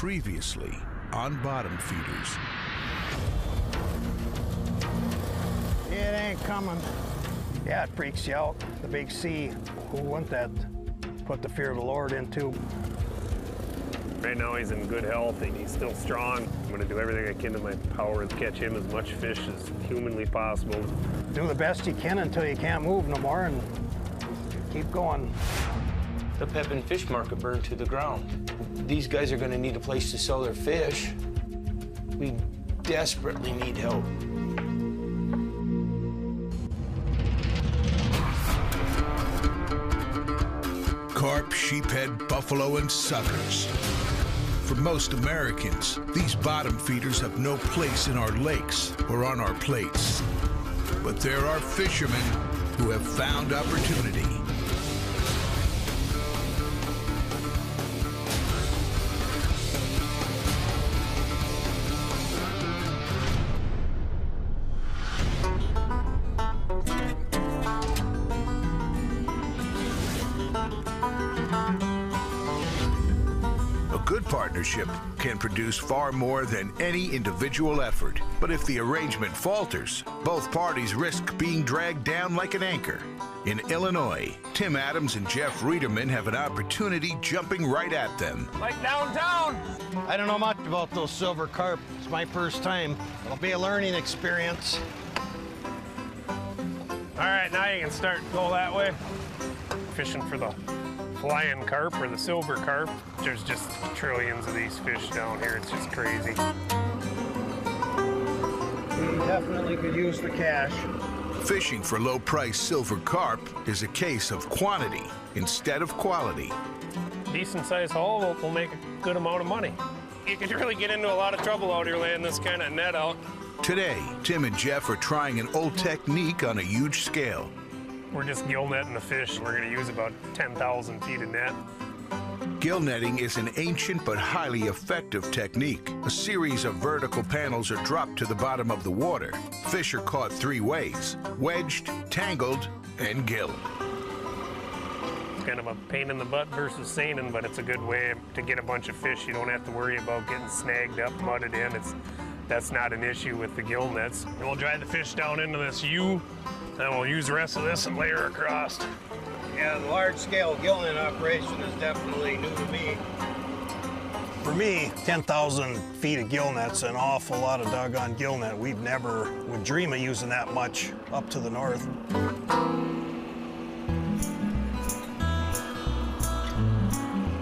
Previously on Bottom Feeders. It ain't coming. Yeah, it freaks you out. The big sea. Who wouldn't that put the fear of the Lord into? Right now he's in good health and he's still strong. I'm going to do everything I can in my power to catch him as much fish as humanly possible. Do the best you can until you can't move no more and keep going. The Pepin fish market burned to the ground. These guys are going to need a place to sell their fish. We desperately need help. Carp, sheephead, buffalo, and suckers. For most Americans, these bottom feeders have no place in our lakes or on our plates. But there are fishermen who have found opportunity. Partnership can produce far more than any individual effort. But if the arrangement falters, both parties risk being dragged down like an anchor. In Illinois, Tim Adams and Jeff Reederman have an opportunity jumping right at them. Like downtown! I don't know much about those silver carp. It's my first time. It'll be a learning experience. All right, now you can start to go that way. Fishing for the flying carp or the silver carp. There's just trillions of these fish down here. It's just crazy. We definitely could use the cash. Fishing for low-priced silver carp is a case of quantity instead of quality. Decent-sized haul will make a good amount of money. You can really get into a lot of trouble out here laying this kind of net out. Today, Tim and Jeff are trying an old technique on a huge scale. We're just gill netting the fish. We're going to use about 10,000 feet of net. Gill netting is an ancient but highly effective technique. A series of vertical panels are dropped to the bottom of the water. Fish are caught three ways: wedged, tangled, and gilled. It's kind of a pain in the butt versus seinen, but it's a good way to get a bunch of fish. You don't have to worry about getting snagged up, mudded in. That's not an issue with the gill nets. And we'll drag the fish down into this U, and we'll use the rest of this and layer across. Yeah, the large-scale gill net operation is definitely new to me. For me, 10,000 feet of gill net's an awful lot of doggone gill net. We never would dream of using that much up to the north.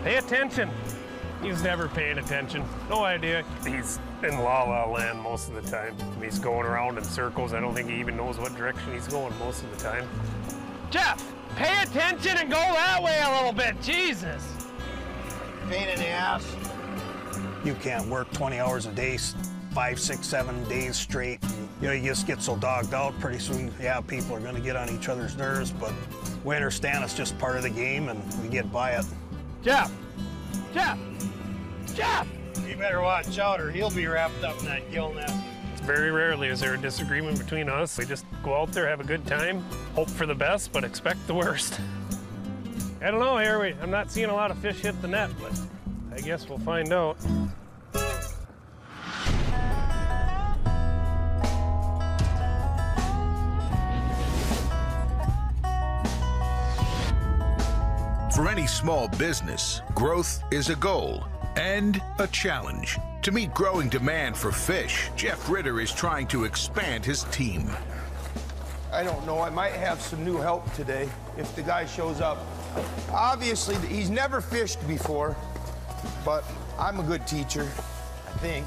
Pay attention. He's never paying attention. No idea. He's in la-la land most of the time. He's going around in circles. I don't think he even knows what direction he's going most of the time. Jeff, pay attention and go that way a little bit. Jesus. Pain in the ass. You can't work 20 hours a day, 5, 6, 7 days straight. You know, you just get so dogged out pretty soon. Yeah, people are going to get on each other's nerves, but we understand it's just part of the game and we get by it. Jeff! Jeff! Jeff! You better watch out or he'll be wrapped up in that gill net. Very rarely is there a disagreement between us. We just go out there, have a good time, hope for the best, but expect the worst. I don't know, here I'm not seeing a lot of fish hit the net, but I guess we'll find out. For any small business, growth is a goal and a challenge. To meet growing demand for fish, Jeff Ritter is trying to expand his team. I don't know, I might have some new help today if the guy shows up. Obviously, he's never fished before, but I'm a good teacher, I think.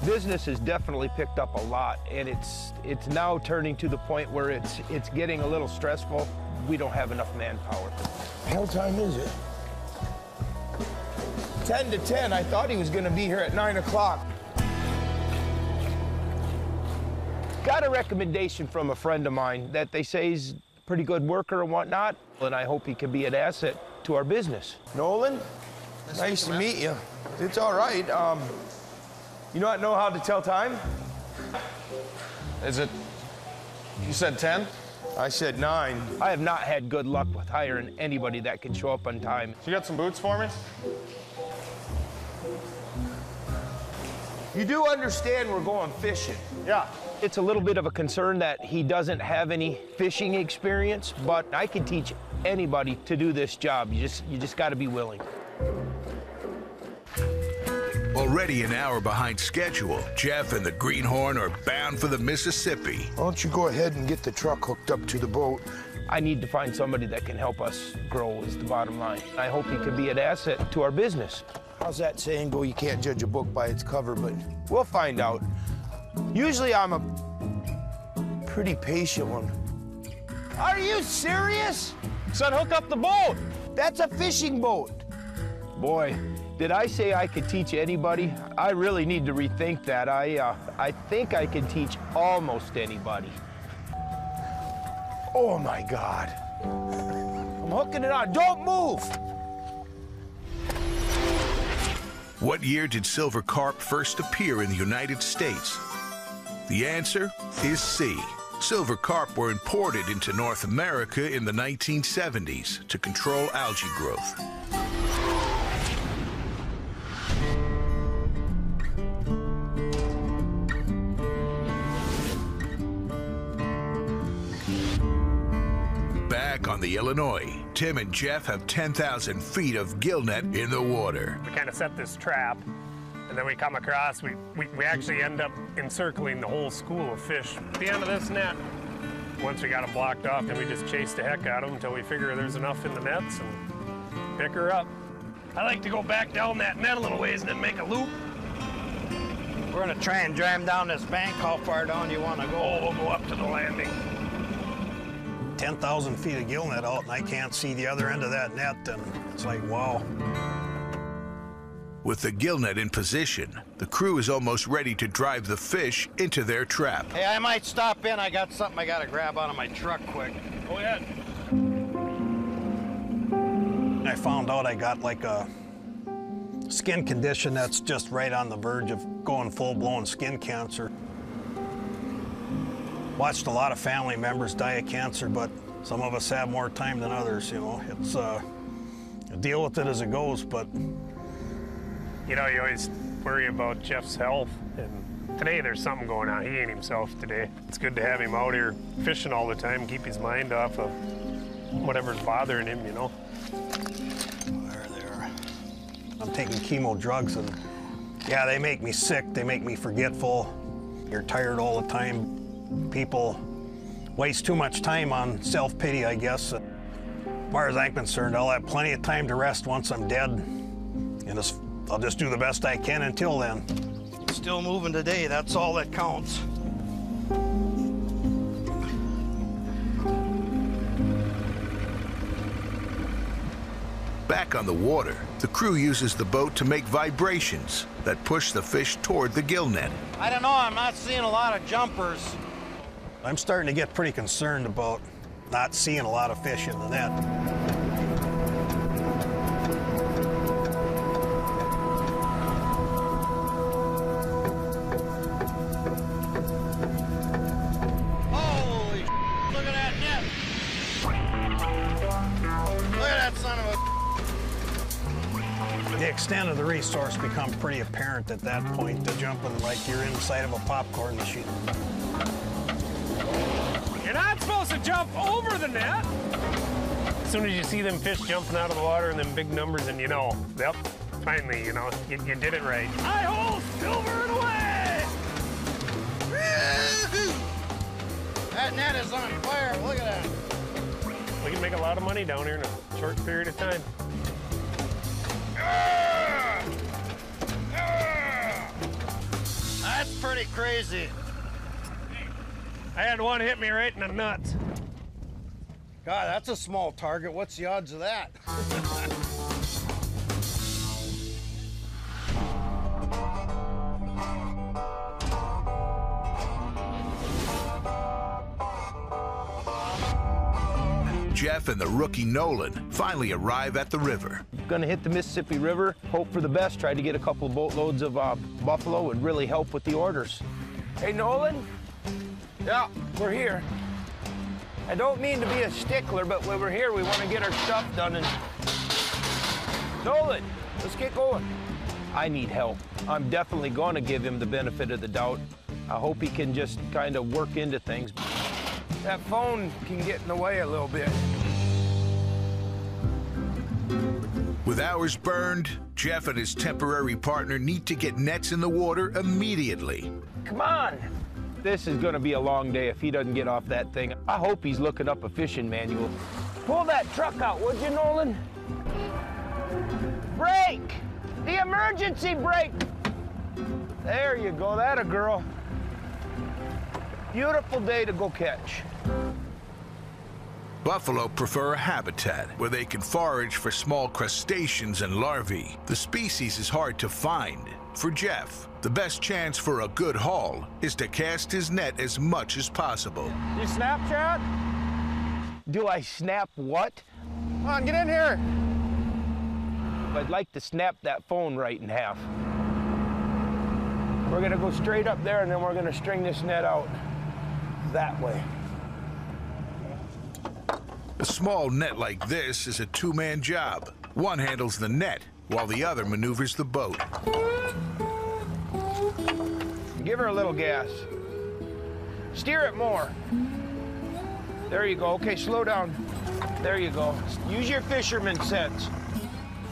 Business has definitely picked up a lot, and it's now turning to the point where it's getting a little stressful. We don't have enough manpower. Hell time is it? 10 to 10. I thought he was going to be here at 9 o'clock. Got a recommendation from a friend of mine that they say he's a pretty good worker and whatnot, and I hope he can be an asset to our business. Nolan, nice to meet you. It's all right. You not know how to tell time? Is it, you said 10? I said 9. I have not had good luck with hiring anybody that can show up on time. So you got some boots for me? You do understand we're going fishing? Yeah. It's a little bit of a concern that he doesn't have any fishing experience, but I can teach anybody to do this job. You just got to be willing. Already an hour behind schedule, Jeff and the Greenhorn are bound for the Mississippi. Why don't you go ahead and get the truck hooked up to the boat? I need to find somebody that can help us grow is the bottom line. I hope he could be an asset to our business. How's that saying go? You can't judge a book by its cover, but We'll find out. usually I'm a pretty patient one. Are you serious? Son, hook up the boat. That's a fishing boat. Boy, did I say I could teach anybody? I really need to rethink that. I think I can teach almost anybody. Oh my God. I'm hooking it on. Don't move. What year did silver carp first appear in the United States? The answer is C. Silver carp were imported into North America in the 1970s to control algae growth. Back on the Illinois, Tim and Jeff have 10,000 feet of gill net in the water. We kind of set this trap, and then we come across, we actually end up encircling the whole school of fish at the end of this net. Once we got them blocked off, then we just chase the heck out of them until we figure there's enough in the nets and pick her up. I like to go back down that net a little ways and then make a loop. We're gonna try and drive down this bank. How far down do you want to go? Oh, we'll go up to the landing. 10,000 feet of gill net out, and I can't see the other end of that net, and it's like, wow. With the gill net in position, the crew is almost ready to drive the fish into their trap. Hey, I might stop in. I got something I gotta grab out of my truck quick. Go ahead. I found out I got like a skin condition that's just right on the verge of going full-blown skin cancer. Watched a lot of family members die of cancer, but some of us have more time than others, you know. It's deal with it as it goes, but You know, you always worry about Jeff's health, and today there's something going on. He ain't himself today. It's good to have him out here fishing all the time, keep his mind off of whatever's bothering him, you know. there. I'm taking chemo drugs, and yeah, they make me sick. They make me forgetful. You're tired all the time. People waste too much time on self-pity, I guess. As far as I'm concerned, I'll have plenty of time to rest once I'm dead, and I'll just do the best I can until then. Still moving today, that's all that counts. Back on the water, the crew uses the boat to make vibrations that push the fish toward the gill net. I don't know, I'm not seeing a lot of jumpers. I'm starting to get pretty concerned about not seeing a lot of fish in the net. Holy look at that net. Look at that son of a... The extent of the resource becomes pretty apparent at that point, to jumping like you're inside of a popcorn machine. You're not supposed to jump over the net. As soon as you see them fish jumping out of the water in them big numbers, and you know, yep, finally, you know, you did it right. I hold silver and away! That net is on fire, look at that. We can make a lot of money down here in a short period of time. That's pretty crazy. I had one hit me right in the nuts. God, that's a small target. What's the odds of that? Jeff and the rookie Nolan finally arrive at the river. Gonna hit the Mississippi River, hope for the best, try to get a couple of boatloads of buffalo would really help with the orders. Hey, Nolan? Yeah, we're here. I don't mean to be a stickler, but when we're here, we want to get our stuff done. And Nolan, let's get going. I need help. I'm definitely going to give him the benefit of the doubt. I hope he can just kind of work into things. That phone can get in the way a little bit. With hours burned, Jeff and his temporary partner need to get nets in the water immediately. Come on! This is going to be a long day if he doesn't get off that thing. I hope he's looking up a fishing manual. Pull that truck out, would you, Nolan? Brake! The emergency brake! There you go, that a girl. Beautiful day to go catch. Buffalo prefer a habitat where they can forage for small crustaceans and larvae. The species is hard to find. For Jeff, the best chance for a good haul is to cast his net as much as possible. You Snapchat? Do I snap what? Come on, get in here. I'd like to snap that phone right in half. We're gonna go straight up there and then we're gonna string this net out that way. A small net like this is a two-man job. One handles the net while the other maneuvers the boat. Give her a little gas. Steer it more. There you go. Okay, slow down. There you go. Use your fisherman sense.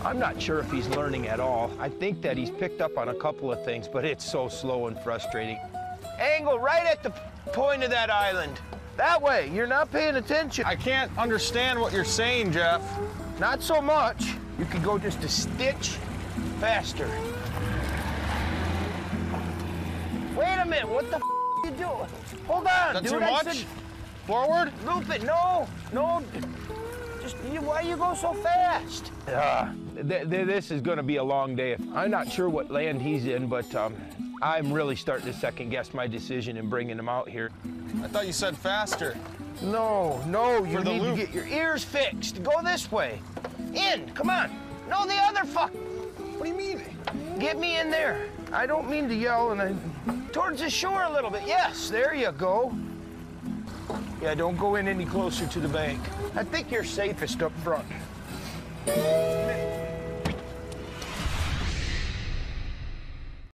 I'm not sure if he's learning at all. I think that he's picked up on a couple of things, but it's so slow and frustrating. Angle right at the point of that island. That way. You're not paying attention. I can't understand what you're saying, Jeff. Not so much. You could go just a stitch faster. Wait a minute, what the are you doing? Hold on, Is that dude. too much? Forward? Loop it, no. Just, why you go so fast? This is gonna be a long day. I'm not sure what land he's in, but I'm really starting to second guess my decision in bringing him out here. I thought you said faster. No, you need to get your ears fixed. Go this way. In, come on. No, the other fuck. What do you mean? Get me in there. I don't mean to yell, towards the shore a little bit. Yes, there you go. Yeah, don't go in any closer to the bank. I think you're safest up front.